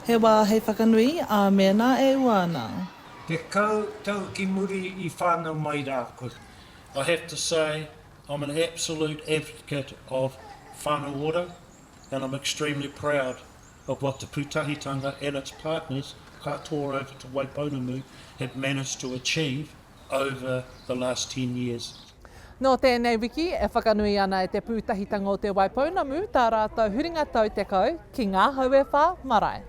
He wā hei whakanui a mena e uana. Te kau tau ki muri I whānau mai rāko. I have to say I'm an absolute advocate of Whānau Ora, and I'm extremely proud of what the Pūtahitanga and its partners, katoa over to Waipounamu, have managed to achieve over the last 10 years. Nō tēnei wiki, e whakanui ana e te Pūtahitanga o te Waipounamu, tā rātou huringa tau te kau, ki ngā hauewha marae.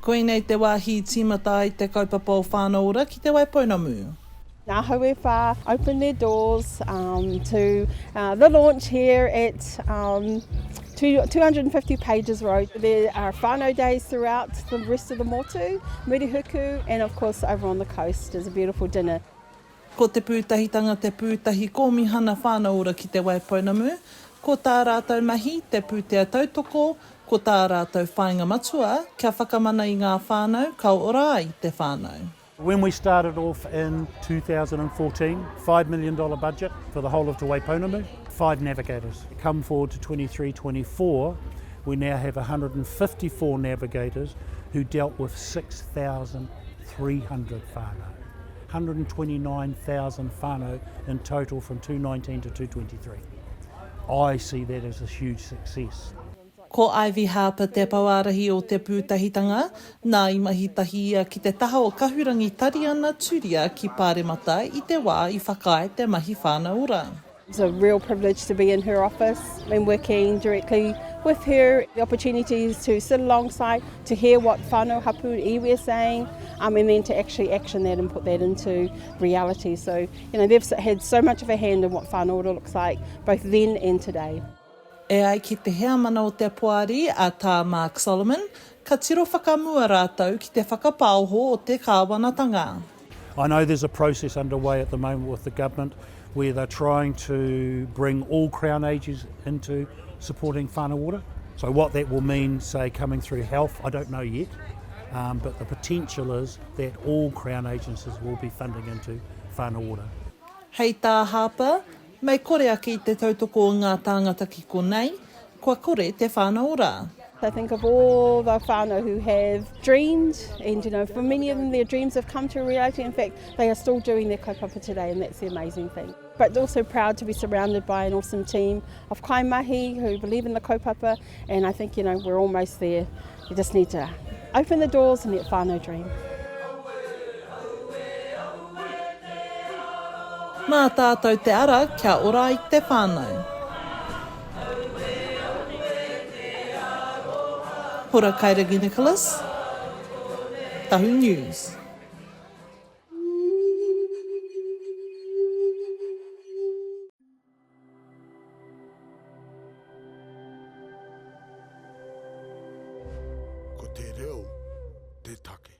Koinei te wāhi tīmata I te kaupapa o Whānau Ora ki te Waipounamu. Ngā hauewha open their doors to the launch here at 250 Pages Road. There are whānau days throughout the rest of the motu, murihuku, and of course over on the coast is a beautiful dinner. Ko te pūtahitanga te pūtahi kōmihana Whānau Ora ki te Waipounamu, ko tā rātou mahi te pūtea tautoko, ko tā rātou whāinga matua, kia whakamana I ngā whānau, kau ora I te whānau. When we started off in 2014, $5 million budget for the whole of Te Waipounamu, 5 navigators. Come forward to 23-24, we now have 154 navigators who dealt with 6,300 whānau. 129,000 whānau in total from 2019 to 2023. I see that as a huge success. Ko Ivy Harper te Pouārahi o te Pūtahitanga, nā I mahitahi ia ki te taha o kahurangi tariana turia ki Pāremata I te wā I whakae te mahi Whānau Ora. It's a real privilege to be in her office and working directly with her. The opportunities to sit alongside, to hear what whānau hapu iwi are saying, and then to actually action that and put that into reality. So, they've had so much of a hand in what whānau ora looks like, both then and today. E ai ki te hea mana o te Pouāri a tā Mark Solomon, ka tiro whakamua rātou ki te whakapāoho o te kāwanatanga. I know there's a process underway at the moment with the government where they're trying to bring all Crown agencies into supporting Whānau Ora. So what that will mean, say, coming through health, I don't know yet, but the potential is that all Crown agencies will be funding into Whānau Ora. Hei tā Harper, mei kore ake I te tautoko o ngā tāngata ki konei, kua kore te Whānau Ora. I think of all the whānau who have dreamed, and for many of them their dreams have come to reality. In fact, they are still doing their kaupapa today, and that's the amazing thing. But also proud to be surrounded by an awesome team of kaimahi who believe in the kaupapa, and I think we're almost there. You just need to open the doors and let whānau dream. Mā tātou te ara, kia ora I te whānau. Hora Kairagi Nicholas, Tahu News. Ko te reo, te take.